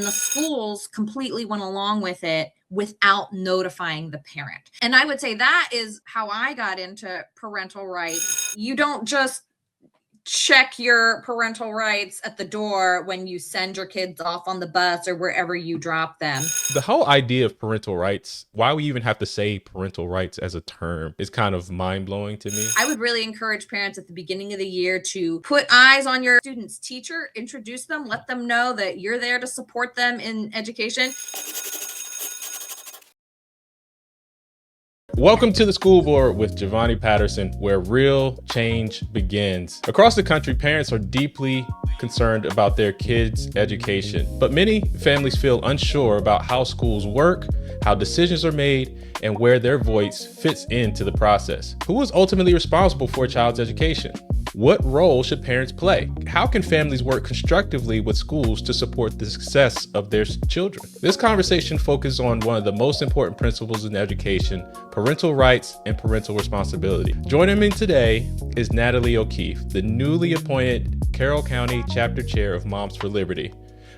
And the schools completely went along with it without notifying the parent. And I would say that is how I got into parental rights. You don't just check your parental rights at the door when you send your kids off on the bus or wherever you drop them. The whole idea of parental rights, why we even have to say parental rights as a term, is kind of mind-blowing to me. I would really encourage parents at the beginning of the year to put eyes on your student's teacher, introduce them, let them know that you're there to support them in education. Welcome to the School Board with Jovani Patterson, where real change begins. Across the country, parents are deeply concerned about their kids' education, but many families feel unsure about how schools work, how decisions are made, and where their voice fits into the process. Who is ultimately responsible for a child's education? What role should parents play? How can families work constructively with schools to support the success of their children? This conversation focuses on one of the most important principles in education: parental rights and parental responsibility. Joining me today is Natalie O'Keefe, the newly appointed Carroll County Chapter Chair of Moms for Liberty,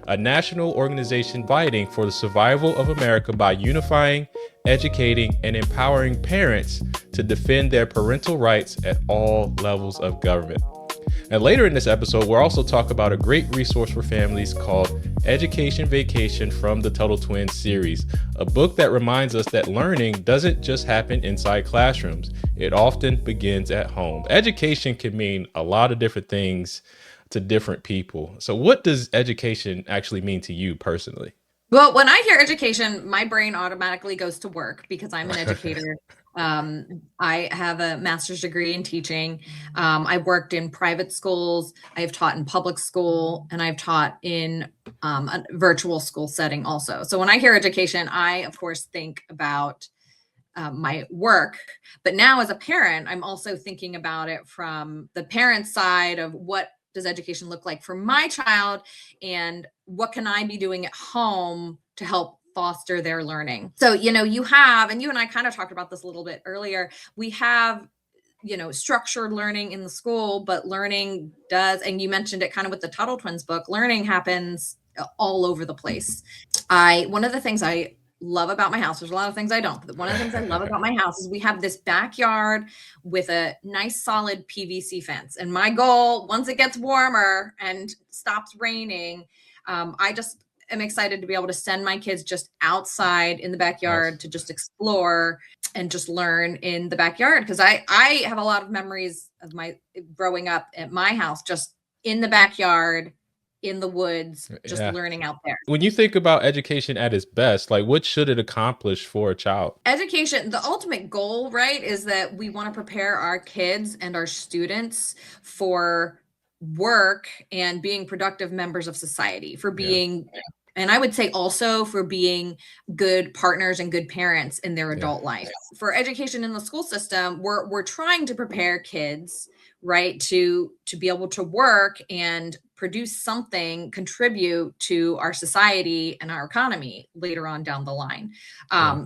a national organization fighting for the survival of America by unifying, educating, and empowering parents to defend their parental rights at all levels of government. And later in this episode, we'll also talk about a great resource for families called Education Vacation from the Tuttle Twins series, a book that reminds us that learning doesn't just happen inside classrooms. It often begins at home. Education can mean a lot of different things to different people. So what does education actually mean to you personally? Well, when I hear education, my brain automatically goes to work because I'm an educator. I have a master's degree in teaching. I've worked in private schools. I've taught in public school, and I've taught in a virtual school setting also. So when I hear education, I, of course, think about my work. But now as a parent, I'm also thinking about it from the parent side of what does education look like for my child, and what can I be doing at home to help foster their learning? So, you have, and you and I kind of talked about this a little bit earlier, we have, structured learning in the school, but learning does, and you mentioned it kind of with the Tuttle Twins book, learning happens all over the place. One of the things I love about my house, there's a lot of things I don't, but one of the things I love about my house is we have this backyard with a nice solid PVC fence. And my goal, once it gets warmer and stops raining, I just am excited to be able to send my kids just outside in the backyard to just explore and just learn in the backyard. Because I have a lot of memories of my growing up at my house, just in the backyard, in the woods, just learning out there. When you think about education at its best, like what should it accomplish for a child? Education, the ultimate goal, right, is that we want to prepare our kids and our students for work and being productive members of society, for being, and I would say also for being good partners and good parents in their adult life. For education in the school system, we're trying to prepare kids, right, to be able to work and produce something, contribute to our society and our economy later on down the line.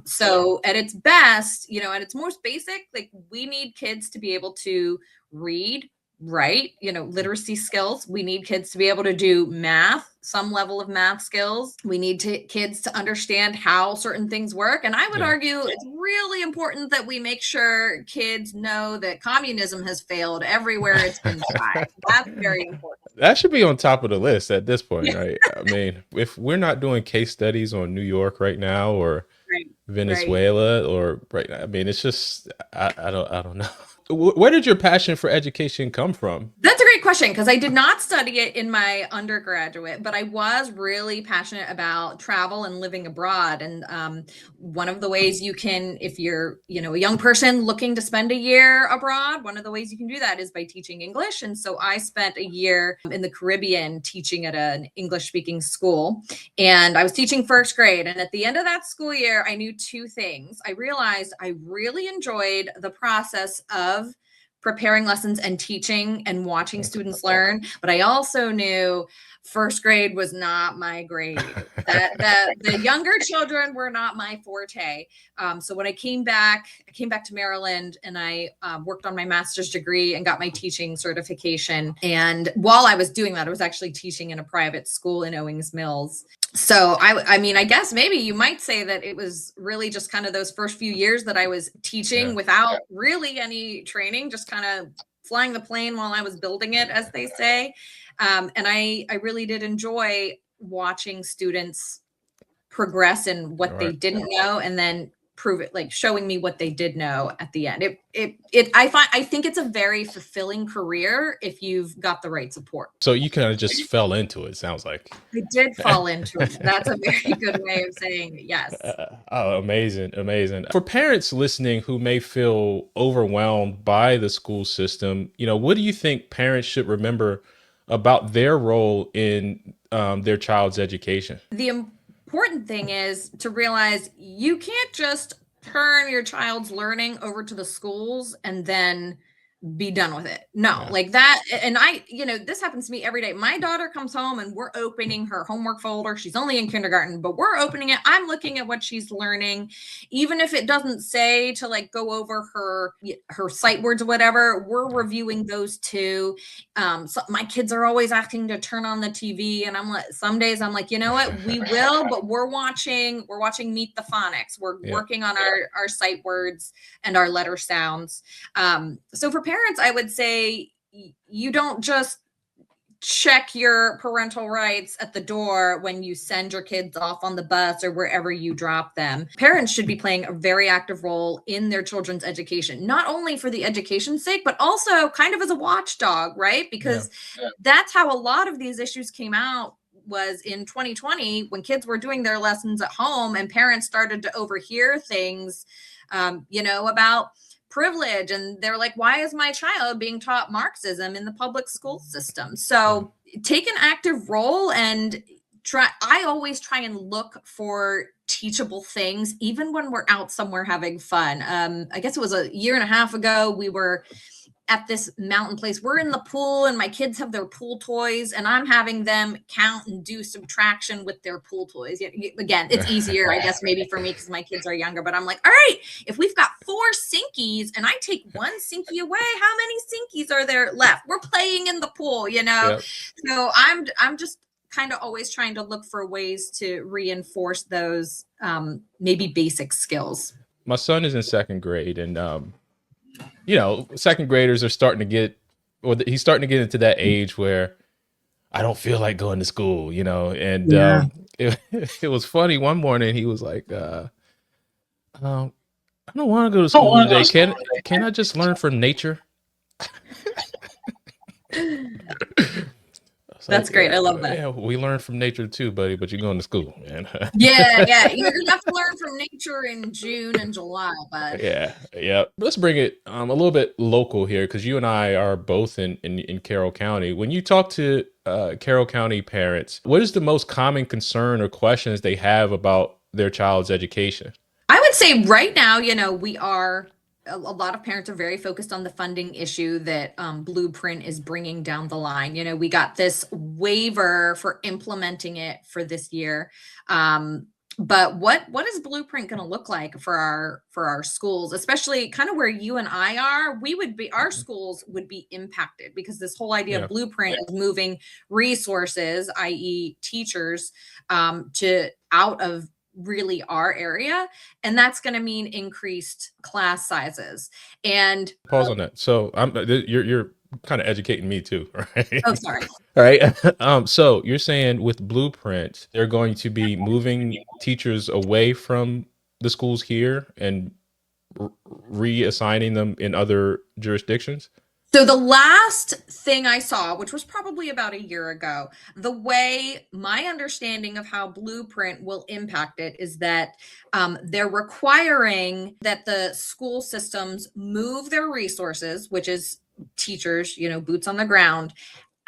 So at its best, at its most basic, like we need kids to be able to read, write, literacy skills. We need kids to be able to do math, some level of math skills. We need kids to understand how certain things work. And I would argue it's really important that we make sure kids know that communism has failed everywhere it's been tried. That's very important. That should be on top of the list at this point, right? I mean, if we're not doing case studies on New York right now, or Venezuela, or I mean, it's just, I don't know. Where did your passion for education come from? That's a great question, because I did not study it in my undergraduate, but I was really passionate about travel and living abroad. And one of the ways you can, if you're, a young person looking to spend a year abroad, one of the ways you can do that is by teaching English. And so I spent a year in the Caribbean teaching at an English speaking school, and I was teaching first grade. And at the end of that school year, I knew two things. I realized I really enjoyed the process of preparing lessons and teaching and watching students learn. But I also knew First grade was not my grade. The younger children were not my forte. So when I came back to Maryland, and I worked on my master's degree and got my teaching certification. And while I was doing that, I was actually teaching in a private school in Owings Mills. So I mean, I guess maybe you might say that it was really just kind of those first few years that I was teaching without really any training, just kind of flying the plane while I was building it, as they say. And I really did enjoy watching students progress in what they didn't know, and then prove it, like showing me what they did know at the end. I think it's a very fulfilling career if you've got the right support. So you kind of just fell into it, sounds like. I did fall into it. That's a very good way of saying it. Yes. Oh, amazing. For parents listening who may feel overwhelmed by the school system, what do you think parents should remember about their role in their child's education? The important thing is to realize you can't just turn your child's learning over to the schools and then be done with it. No, like that. And this happens to me every day. My daughter comes home and we're opening her homework folder. She's only in kindergarten, but we're opening it. I'm looking at what she's learning. Even if it doesn't say to like go over her sight words or whatever, we're reviewing those too. So my kids are always asking to turn on the TV. And I'm like, some days I'm like, you know what, we will, but we're watching Meet the Phonics. We're working on our sight words and our letter sounds. So for parents, I would say you don't just check your parental rights at the door when you send your kids off on the bus or wherever you drop them. Parents should be playing a very active role in their children's education, not only for the education's sake, but also kind of as a watchdog, right? Because that's how a lot of these issues came out, was in 2020 when kids were doing their lessons at home and parents started to overhear things, about privilege, and they're like, why is my child being taught Marxism in the public school system? So take an active role and I always try and look for teachable things, even when we're out somewhere having fun. I guess it was a year and a half ago, we were at this mountain place. We're in the pool and my kids have their pool toys and I'm having them count and do subtraction with their pool toys. Again, it's easier, I guess, maybe for me because my kids are younger, but I'm like, all right, if we've got 4 Sinkies and I take 1 Sinky away, how many Sinkies are there left? We're playing in the pool, So I'm just kind of always trying to look for ways to reinforce those maybe basic skills. My son is in 2nd grade, and second graders are starting to get, he's starting to get into that age where I don't feel like going to school, and it was funny. One morning he was like, I don't want to go to school today. Can I just learn from nature? That's great. I love that. Yeah, we learn from nature too, buddy, but you're going to school, man. Yeah. You have to learn from nature in June and July, but yeah. Let's bring it a little bit local here, because you and I are both in Carroll County. When you talk to Carroll County parents, what is the most common concern or questions they have about their child's education? I would say right now, a lot of parents are very focused on the funding issue that Blueprint is bringing down the line. We got this waiver for implementing it for this year. But what is Blueprint going to look like for our schools, especially kind of where you and I are? Our schools would be impacted because this whole idea of Blueprint is moving resources, i.e. teachers, to out of really our area, and that's going to mean increased class sizes. And pause on that. So you're kind of educating me too, right? Oh, sorry. All right. So you're saying with Blueprint, they're going to be moving teachers away from the schools here and reassigning them in other jurisdictions? So the last thing I saw, which was probably about a year ago, the way my understanding of how Blueprint will impact it is that they're requiring that the school systems move their resources, which is teachers, boots on the ground,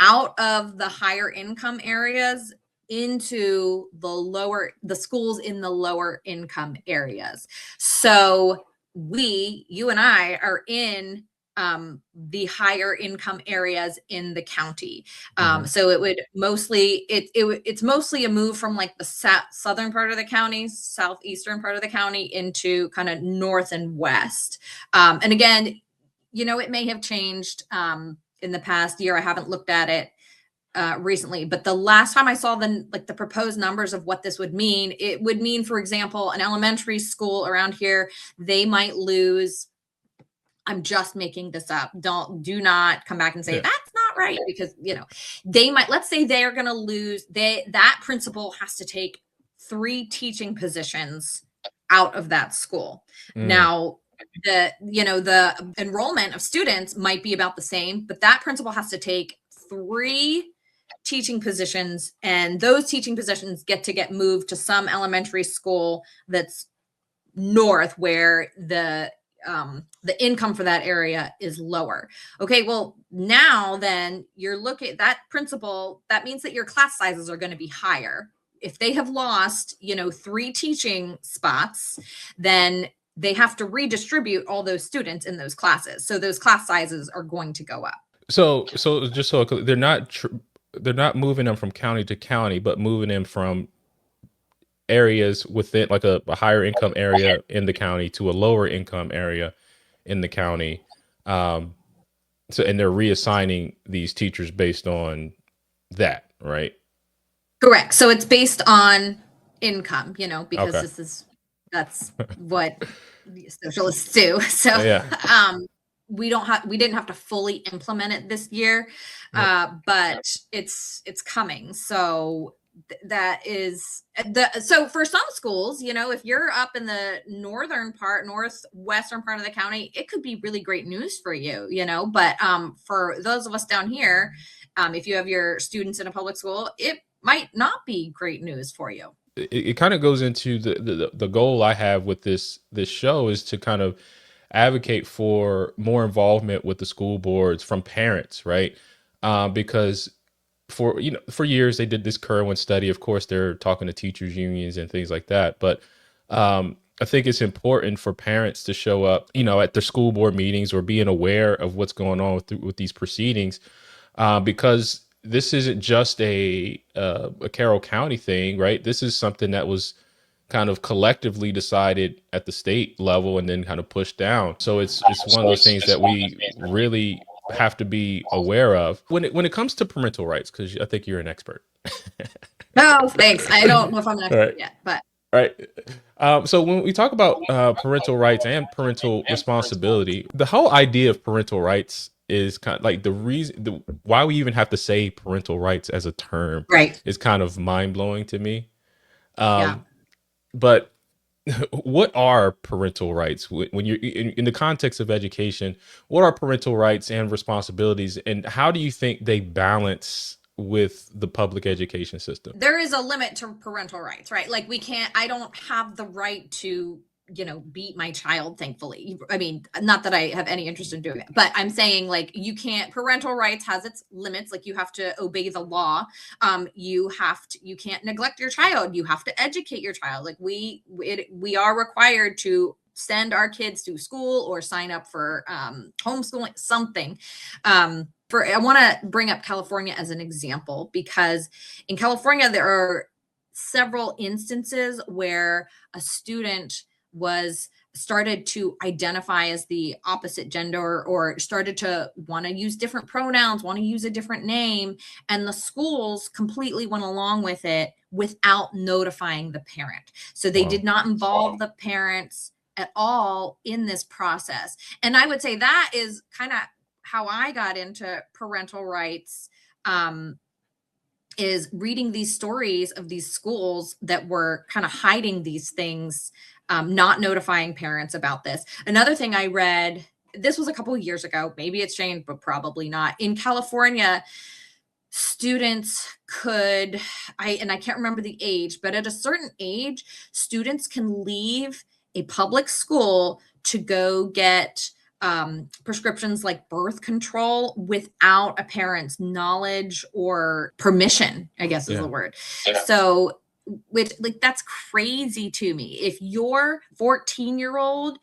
out of the higher income areas into the schools in the lower income areas. So you and I are in the higher income areas in the county. Mhm. So it would mostly, it's mostly a move from like the southern part of the county, southeastern part of the county into kind of north and west. And again, it may have changed in the past year. I haven't looked at it recently, but the last time I saw the proposed numbers of what this would mean, it would mean, for example, an elementary school around here, they might lose, I'm just making this up, do not come back and say that's not right, because they might, let's say they are going to lose, that principal has to take 3 teaching positions out of that school. Now the enrollment of students might be about the same, but that principal has to take 3 teaching positions, and those teaching positions get moved to some elementary school that's north, where the income for that area is lower. Okay, well, now then you're looking at that principal, that means that your class sizes are going to be higher. If they have lost 3 teaching spots, then they have to redistribute all those students in those classes, so those class sizes are going to go up. So just so they're not moving them from county to county, but moving them from areas within like a higher income area in the county to a lower income area in the county. So, and they're reassigning these teachers based on that, right? Correct. So it's based on income, because Okay. that's what socialists do. So Yeah. we didn't have to fully implement it this year, but it's coming. So that is so for some schools, if you're up in the northwestern part of the county, it could be really great news for you, but for those of us down here, if you have your students in a public school, it might not be great news for you. It kind of goes into the goal I have with this show is to kind of advocate for more involvement with the school boards from parents, right? Because for years they did this Kerwin study. Of course, they're talking to teachers unions and things like that. But I think it's important for parents to show up, at their school board meetings or being aware of what's going on with these proceedings, because this isn't just a Carroll County thing, right? This is something that was kind of collectively decided at the state level and then kind of pushed down. So it's one of those things that we really have to be aware of when it comes to parental rights, because I think you're an expert. No, thanks. I don't know if I'm an All expert right. yet, but All right. So when we talk about parental rights and parental responsibility, the whole idea of parental rights is kind of like why we even have to say parental rights as a term right. is kind of mind blowing to me. Yeah. But what are parental rights when you're in the context of education? What are parental rights and responsibilities, and how do you think they balance with the public education system? There is a limit to parental rights, right? Like I don't have the right to, beat my child, thankfully. I mean, not that I have any interest in doing it, but I'm saying, like, parental rights has its limits. Like, you have to obey the law. You can't neglect your child. You have to educate your child. Like, we are required to send our kids to school or sign up for homeschooling, something. I want to bring up California as an example, because in California, there are several instances where a student was started to identify as the opposite gender, or started to want to use different pronouns, want to use a different name, and the schools completely went along with it without notifying the parent. So they did not involve the parents at all in this process. And I would say that is kind of how I got into parental rights, is reading these stories of these schools that were kind of hiding these things, not notifying parents about this. Another thing I read, this was a couple of years ago, maybe it's changed, but probably not. In California, students I can't remember the age, but at a certain age, students can leave a public school to go get prescriptions like birth control without a parent's knowledge or permission, I guess is the word. So, which, like, that's crazy to me. If your 14-year-old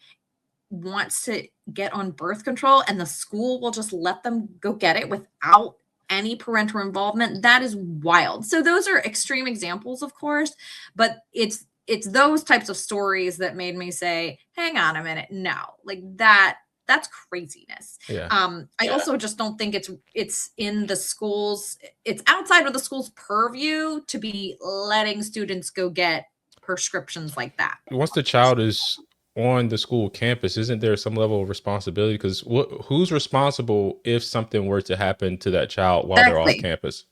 wants to get on birth control and the school will just let them go get it without any parental involvement, that is wild. So those are extreme examples, of course, but it's those types of stories that made me say, hang on a minute, no, like that's craziness. Yeah. I also just don't think it's in the schools, it's outside of the school's purview to be letting students go get prescriptions like that. Once the child is on the school campus, isn't there some level of responsibility? Because who's responsible if something were to happen to that child while they're off Exactly. campus?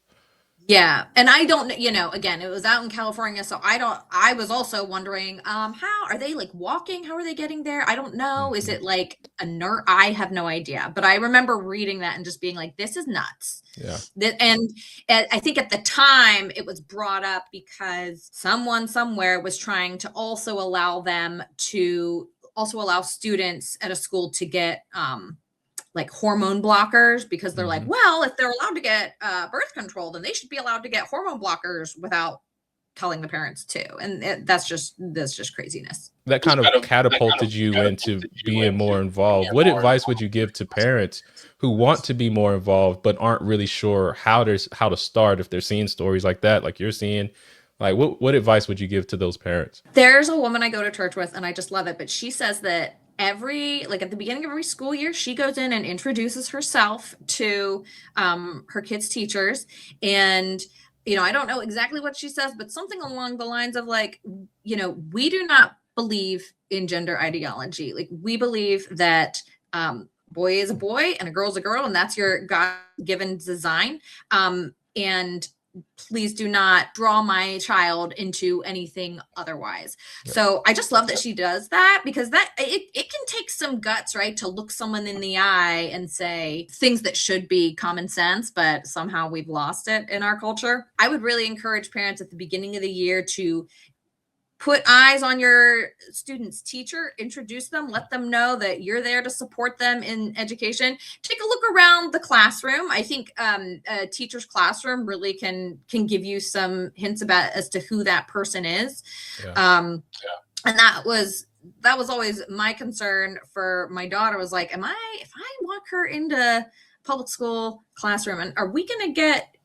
Yeah. And I don't, again, it was out in California. So I was also wondering, how are they like walking? How are they getting there? I don't know. Is Mhm. it like a nurse? I have no idea. But I remember reading that and just being like, this is nuts. Yeah. And I think at the time it was brought up because someone somewhere was trying to also allow students at a school to get, like hormone blockers, because they're like, Mhm. well, if they're allowed to get birth control, then they should be allowed to get hormone blockers without telling the parents too. And that's just craziness. That kind of catapulted you into being more involved. What advice would you give to parents who want to be more involved but aren't really sure how to start if they're seeing stories like that, like you're seeing? Like what advice would you give to those parents? There's a woman I go to church with, and I just love it. But she says that at the beginning of every school year, she goes in and introduces herself to her kids' teachers. And, I don't know exactly what she says, but something along the lines of like, we do not believe in gender ideology. Like, we believe that boy is a boy and a girl is a girl, and that's your God given design. And please do not draw my child into anything otherwise. Yep. So I just love that she does that, because that it can take some guts, right, to look someone in the eye and say things that should be common sense, but somehow we've lost it in our culture. I would really encourage parents at the beginning of the year to put eyes on your student's teacher, introduce them, let them know that you're there to support them in education. Take a look around the classroom. I think a teacher's classroom really can give you some hints about as to who that person is. Yeah. And that was always my concern for my daughter, was like, if I walk her into public school classroom, and are we going to get,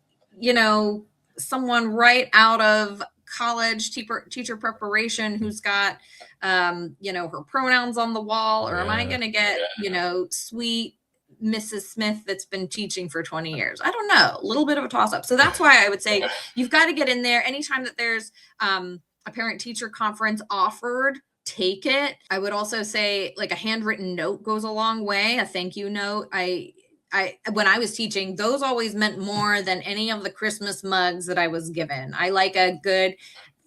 someone right out of college teacher preparation who's got her pronouns on the wall, or am I going to get sweet Mrs. Smith that's been teaching for 20 years? I don't know, a little bit of a toss up. So that's why I would say you've got to get in there anytime that there's a parent teacher conference offered. Take it. I would also say like a handwritten note goes a long way, a thank you note. When I was teaching, those always meant more than any of the Christmas mugs that I was given. I like a good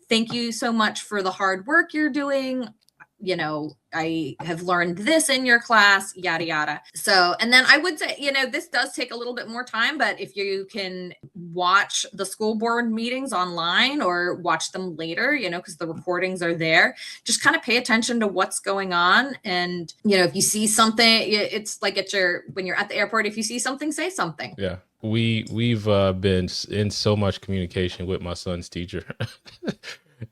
thank you so much for the hard work you're doing. I have learned this in your class, yada, yada. So, and then I would say, this does take a little bit more time, but if you can watch the school board meetings online or watch them later, because the recordings are there, just kind of pay attention to what's going on. And, if you see something, it's like when you're at the airport, if you see something, say something. Yeah. We've been in so much communication with my son's teacher.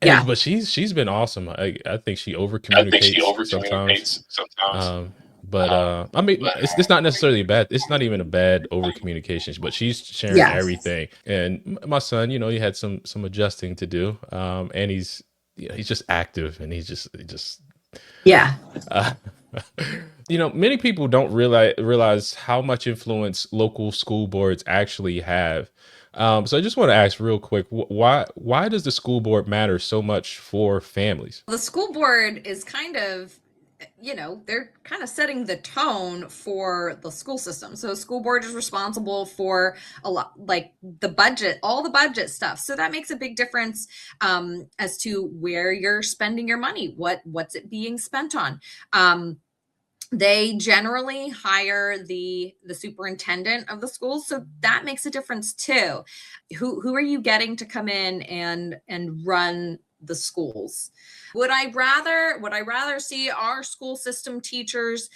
But she's been awesome. I think she over communicates sometimes. I mean, it's not necessarily bad. It's not even a bad over communication, but she's sharing everything. And my son, he had some adjusting to do. And he's just active, and he just many people don't realize how much influence local school boards actually have. So I just want to ask real quick, why does the school board matter so much for families? The school board is kind of, they're kind of setting the tone for the school system. So school board is responsible for a lot, like the budget, all the budget stuff. So that makes a big difference as to where you're spending your money, what's it being spent on. They generally hire the superintendent of the schools, so that makes a difference too. Who are you getting to come in and run the schools? Would I rather see our school system teachers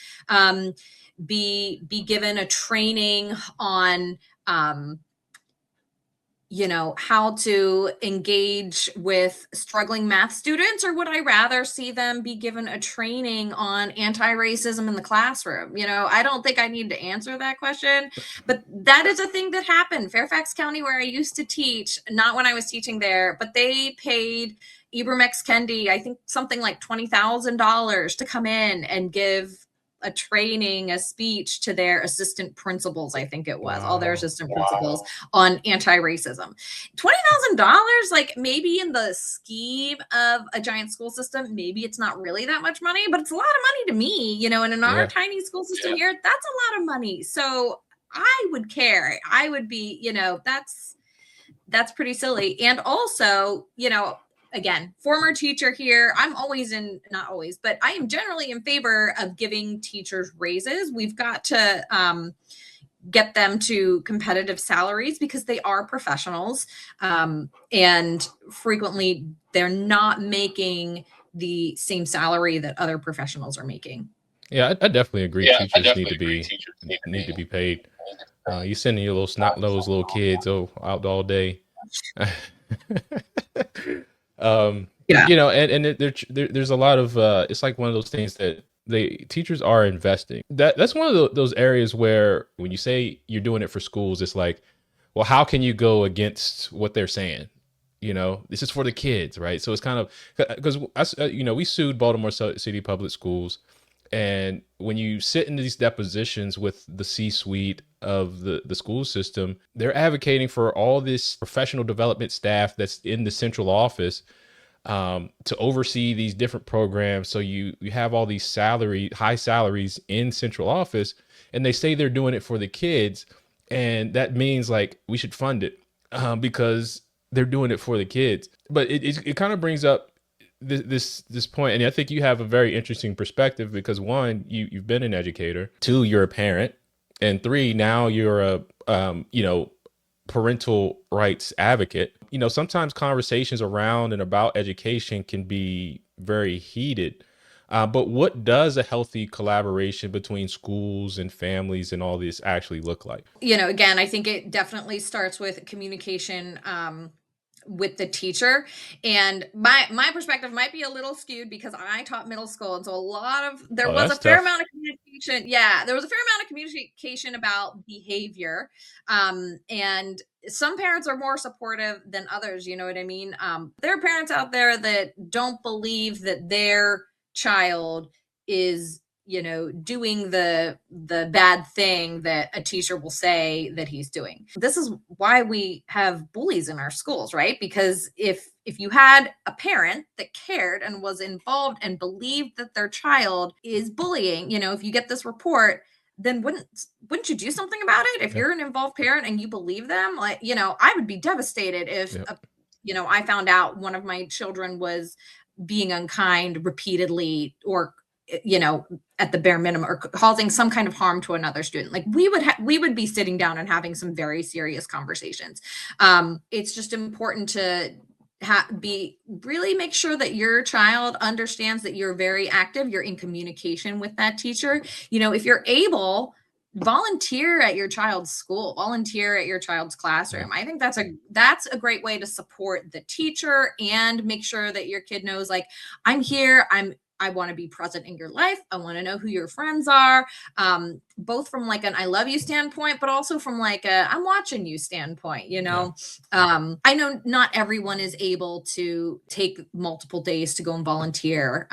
be given a training on how to engage with struggling math students, or would I rather see them be given a training on anti-racism in the classroom? I don't think I need to answer that question, but that is a thing that happened. Fairfax County, where I used to teach, not when I was teaching there, but they paid Ibram X. Kendi, I think something like $20,000 to come in and give a training, a speech to their assistant principals, I think it was, all their assistant principals on anti-racism. $20,000, like maybe in the scheme of a giant school system, maybe it's not really that much money, but it's a lot of money to me, and in our tiny school system here, that's a lot of money. So I would care. I would be, that's pretty silly. And also, again, former teacher here. I'm not always, but I am generally in favor of giving teachers raises. We've got to get them to competitive salaries because they are professionals. And frequently they're not making the same salary that other professionals are making. Yeah, I definitely agree. Teachers need to be paid. You sending your little snot-nosed little kids out all day. There's a lot of it's like one of those things that teachers are investing. That's one of those areas where when you say you're doing it for schools, it's like, well, how can you go against what they're saying? This is for the kids, right? So it's kind of because we sued Baltimore City Public Schools. And when you sit in these depositions with the C-suite of the school system, they're advocating for all this professional development staff that's in the central office to oversee these different programs. So you have all these high salaries in central office, and they say they're doing it for the kids. And that means like we should fund it because they're doing it for the kids. But it kind of brings up this point, and I think you have a very interesting perspective because one, you've been an educator, two, you're a parent, and three, now you're a parental rights advocate. Sometimes conversations around and about education can be very heated, but what does a healthy collaboration between schools and families and all this actually look like? Again, I think it definitely starts with communication with the teacher, and my perspective might be a little skewed because I taught middle school, and so there was a fair amount of communication. Yeah, there was a fair amount of communication about behavior, and some parents are more supportive than others. You know what I mean? There are parents out there that don't believe that their child is doing the bad thing that a teacher will say that he's doing. This is why we have bullies in our schools, right? Because if you had a parent that cared and was involved and believed that their child is bullying, if you get this report, then wouldn't you do something about it? If you're an involved parent and you believe them, like, I would be devastated if, I found out one of my children was being unkind repeatedly, or at the bare minimum, or causing some kind of harm to another student. Like we would be sitting down and having some very serious conversations. It's just important to really make sure that your child understands that you're very active, you're in communication with that teacher. If you're able, volunteer at your child's school, volunteer at your child's classroom. I think that's a great way to support the teacher and make sure that your kid knows, like, I'm here, I want to be present in your life. I want to know who your friends are, both from like an I love you standpoint, but also from like a I'm watching you standpoint. I know not everyone is able to take multiple days to go and volunteer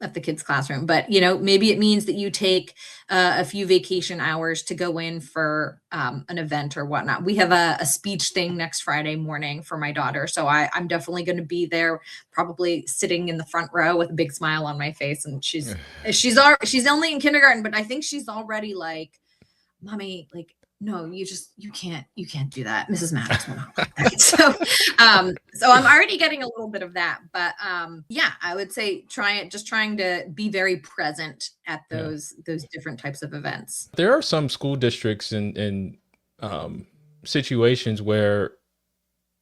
at the kids' classroom, but maybe it means that you take a few vacation hours to go in for an event or whatnot. We have a speech thing next Friday morning for my daughter, so I'm definitely going to be there, probably sitting in the front row with a big smile on my face. And she's only in kindergarten, but I think she's already like, "Mommy, like, no, you can't do that. Mrs. Maddox will not like that." So I'm already getting a little bit of that, but yeah, I would say trying to be very present at those different types of events. There are some school districts and situations where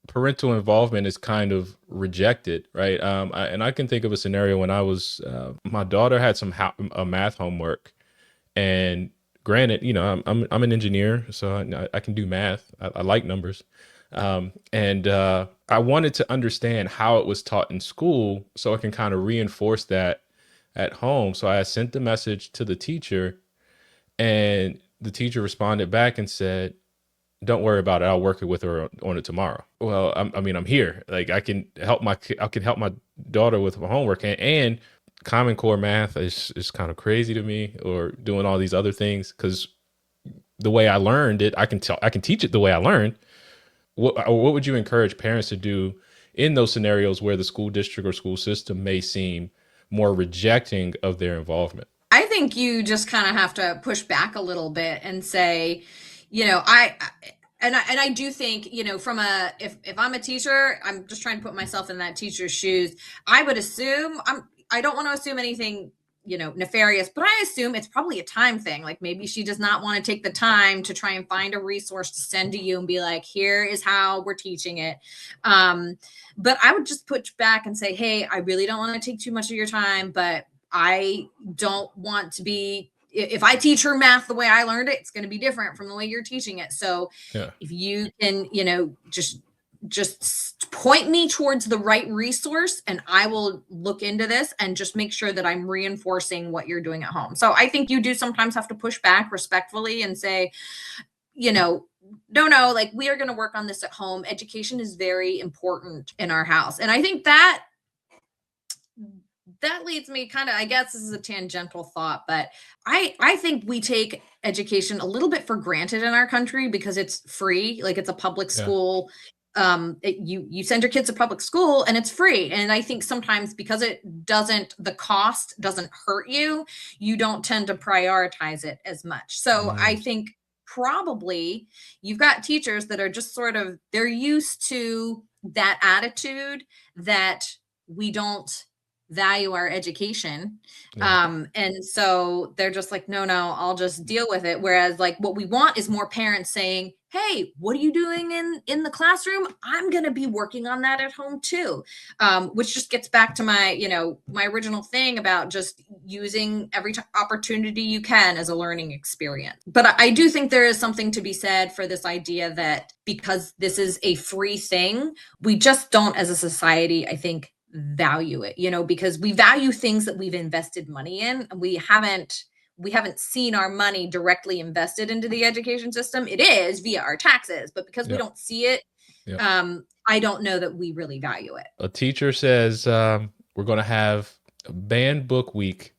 parental involvement is kind of rejected, right? And I can think of a scenario when I was my daughter had some math homework, and granted, I'm an engineer, so I can do math. I like numbers. And I wanted to understand how it was taught in school so I can kind of reinforce that at home. So I sent the message to the teacher, and the teacher responded back and said, "Don't worry about it. I'll work it with her on it tomorrow." Well, I mean, I'm here. Like I can help my daughter with her homework, and Common Core math is kind of crazy to me, or doing all these other things, because the way I learned it, I can teach it the way I learned. What would you encourage parents to do in those scenarios where the school district or school system may seem more rejecting of their involvement? I think you just kind of have to push back a little bit and say, I do think, from if I'm a teacher, I'm just trying to put myself in that teacher's shoes. I would assume I don't want to assume anything, nefarious, but I assume it's probably a time thing. Like maybe she does not want to take the time to try and find a resource to send to you and be like, here is how we're teaching it. But I would just push back and say, hey, I really don't want to take too much of your time, but I don't want to be, if I teach her math the way I learned it, it's going to be different from the way you're teaching it. So if you can, just point me towards the right resource, and I will look into this and just make sure that I'm reinforcing what you're doing at home. So I think you do sometimes have to push back respectfully and say, no, like we are going to work on this at home. Education is very important in our house. And I think that leads me kind of, I guess this is a tangential thought, but I think we take education a little bit for granted in our country because it's free. Like it's a public school. You send your kids to public school and it's free. And I think sometimes because the cost doesn't hurt you, you don't tend to prioritize it as much. So I think probably you've got teachers that are just they're used to that attitude that we don't value our education. And so they're just like, no, I'll just deal with it. Whereas like what we want is more parents saying, hey, what are you doing in the classroom? I'm going to be working on that at home too. Which just gets back to my, my original thing about just using every opportunity you can as a learning experience. But I do think there is something to be said for this idea that because this is a free thing, we just don't as a society, I think, value it, because we value things that we've invested money in. We haven't seen our money directly invested into the education system. It is via our taxes, but because we don't see it, I don't know that we really value it. A teacher says, we're going to have a banned book week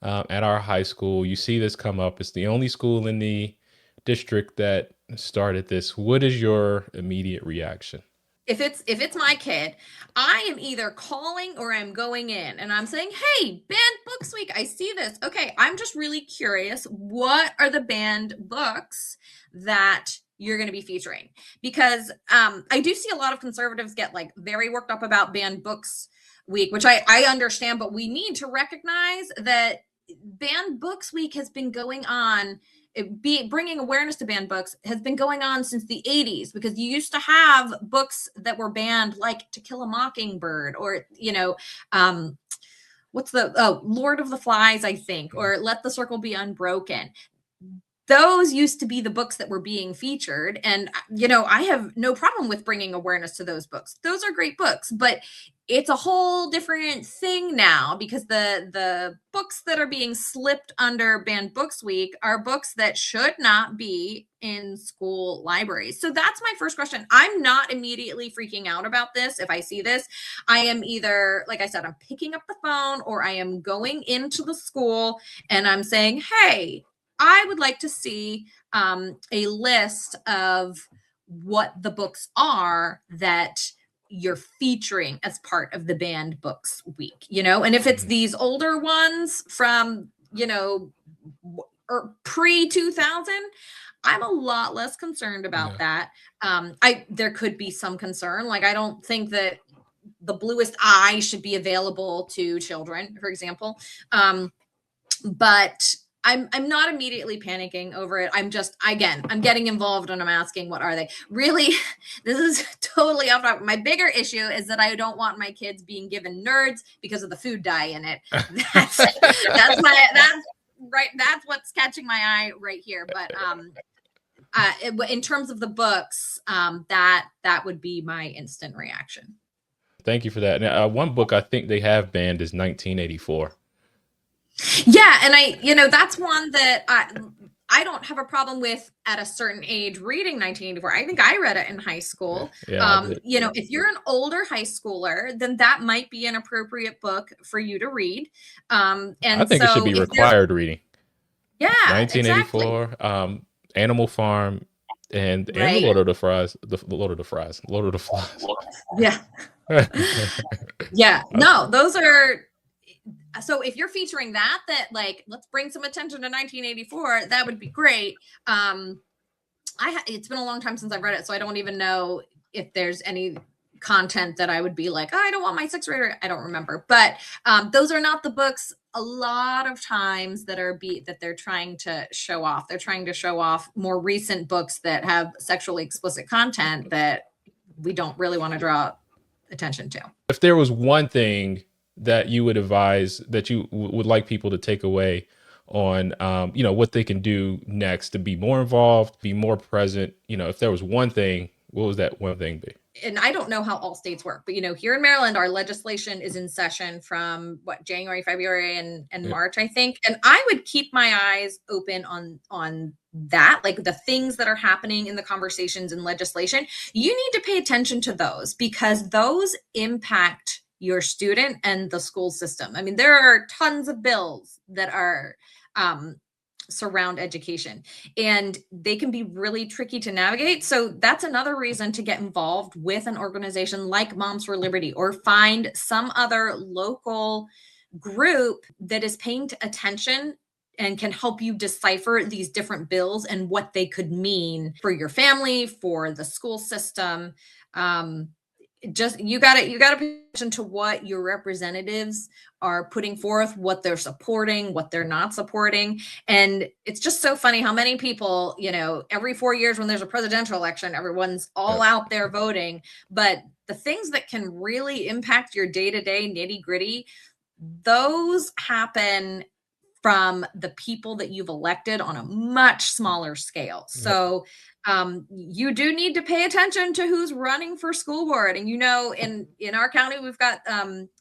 at our high school. You see this come up. It's the only school in the district that started this. What is your immediate reaction? If it's my kid, I am either calling or I'm going in and I'm saying, hey, banned books week, I see this. Okay, I'm just really curious. What are the banned books that you're going to be featuring? Because I do see a lot of conservatives get like very worked up about banned books week, which I understand, but we need to recognize that banned books week has been going on. Bringing awareness to banned books has been going on since the 80s, because you used to have books that were banned, like To Kill a Mockingbird, or what's the Lord of the Flies, I think, or Let the Circle Be Unbroken. Those used to be the books that were being featured, and I have no problem with bringing awareness to those books. Those are great books, but it's a whole different thing now, because the books that are being slipped under banned books week are books that should not be in school libraries. So that's my first question. I'm not immediately freaking out about this. If I see this, I am either, like I said, I'm picking up the phone, or I am going into the school and I'm saying, hey, I would like to see a list of what the books are that you're featuring as part of the banned books week, and if it's these older ones from, pre-2000, I'm a lot less concerned about that. There could be some concern. Like, I don't think that The Bluest Eye should be available to children, for example. But I'm not immediately panicking over it. I'm getting involved and I'm asking, what are they? Really, this is totally off topic. My bigger issue is that I don't want my kids being given nerds because of the food dye in it. That's what's catching my eye right here. But in terms of the books, that would be my instant reaction. Thank you for that. Now, one book I think they have banned is 1984. Yeah, and that's one that I don't have a problem with at a certain age reading 1984. I think I read it in high school. Yeah, I did. If you're an older high schooler, then that might be an appropriate book for you to read. And I think it should be required reading. Yeah, 1984, exactly. Animal Farm, and the Lord of the Flies. Lord of the Flies. Yeah. Yeah. No, those are. So if you're featuring that like, let's bring some attention to 1984, that would be great. It's been a long time since I've read it, so I don't even know if there's any content that I would be like, oh, I don't want my sixth grader. I don't remember. But those are not the books a lot of times that they're trying to show off. They're trying to show off more recent books that have sexually explicit content that we don't really want to draw attention to. If there was one thing that you would advise that you would like people to take away on, what they can do next to be more involved, be more present, if there was one thing, what would that one thing be? And I don't know how all states work, but here in Maryland, our legislation is in session from January, February, and March, I think. And I would keep my eyes open on that, like the things that are happening in the conversations in legislation. You need to pay attention to those because those impact your student and the school system. I mean, there are tons of bills that are surround education, and they can be really tricky to navigate. So that's another reason to get involved with an organization like Moms for Liberty, or find some other local group that is paying attention and can help you decipher these different bills and what they could mean for your family, for the school system. You got to pay attention to what your representatives are putting forth, what they're supporting, what they're not supporting. And it's just so funny how many people, every 4 years when there's a presidential election, everyone's all out there voting. But the things that can really impact your day-to-day nitty-gritty, those happen from the people that you've elected on a much smaller scale. So you do need to pay attention to who's running for school board. And, in our county, we've got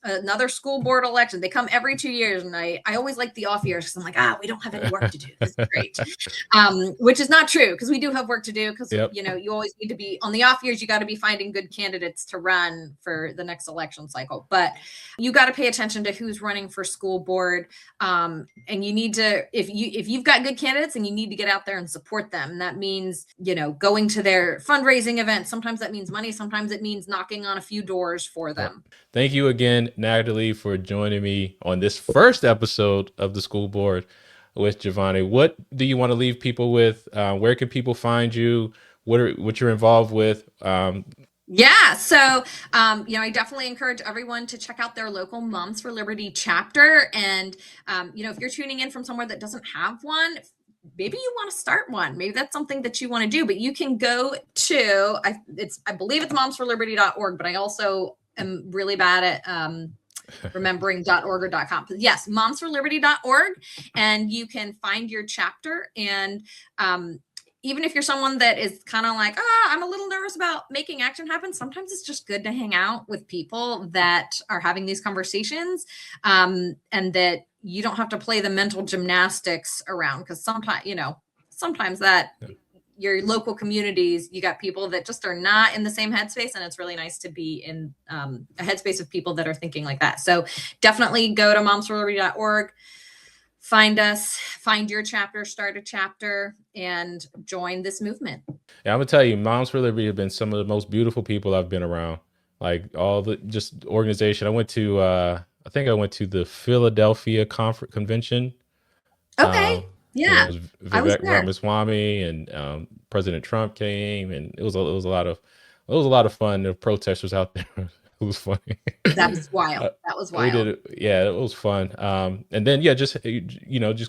another school board election. They come every 2 years. And I always like the off years because I'm like, we don't have any work to do. This is great. Which is not true, because we do have work to do, because, you always need to be on the off years. You got to be finding good candidates to run for the next election cycle. But you got to pay attention to who's running for school board. And you need to, if you've got good candidates, and you need to get out there and support them. And that means, going to their fundraising events. Sometimes that means money. Sometimes it means knocking on a few doors for them. Thank you again, Natalie, for joining me on this first episode of the School Board with Jovani. What do you want to leave people with? Where can people find you? What you're involved with? Yeah. So, I definitely encourage everyone to check out their local Moms for Liberty chapter. And, if you're tuning in from somewhere that doesn't have one, maybe you want to start one. Maybe that's something that you want to do, but you can go to, I believe it's momsforliberty.org, but I also am really bad at, remembering .org or .com. But yes, momsforliberty.org, and you can find your chapter. And, even if you're someone that is kind of like, I'm a little nervous about making action happen, sometimes it's just good to hang out with people that are having these conversations, and that you don't have to play the mental gymnastics around, because sometimes that your local communities, you got people that just are not in the same headspace, and it's really nice to be in a headspace of people that are thinking like that. So definitely go to momsforliberty.org. Find us, find your chapter, start a chapter, and join this movement. Yeah, I'm gonna tell you, Moms for Liberty have been some of the most beautiful people I've been around. Like all the just organization. I went to the Philadelphia convention. Okay. Yeah. It was Vivek Ramaswamy, and President Trump came, and it was a lot of fun. The protesters out there. It was funny. That was wild. That was wild. We did it. Yeah, it was fun. And then just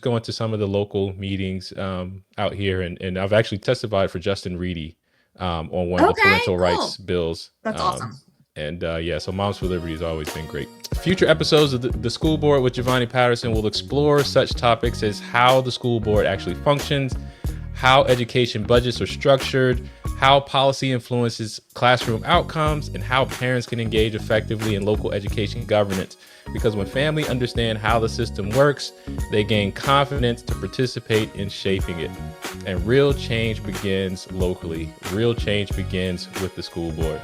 going to some of the local meetings out here, and I've actually testified for Justin Reedy on one of the parental rights bills. That's awesome. And so Moms for Liberty has always been great. Future episodes of the School Board with Jovani Patterson will explore such topics as how the school board actually functions, how education budgets are structured, how policy influences classroom outcomes, and how parents can engage effectively in local education governance. Because when families understand how the system works, they gain confidence to participate in shaping it. And real change begins locally. Real change begins with the school board.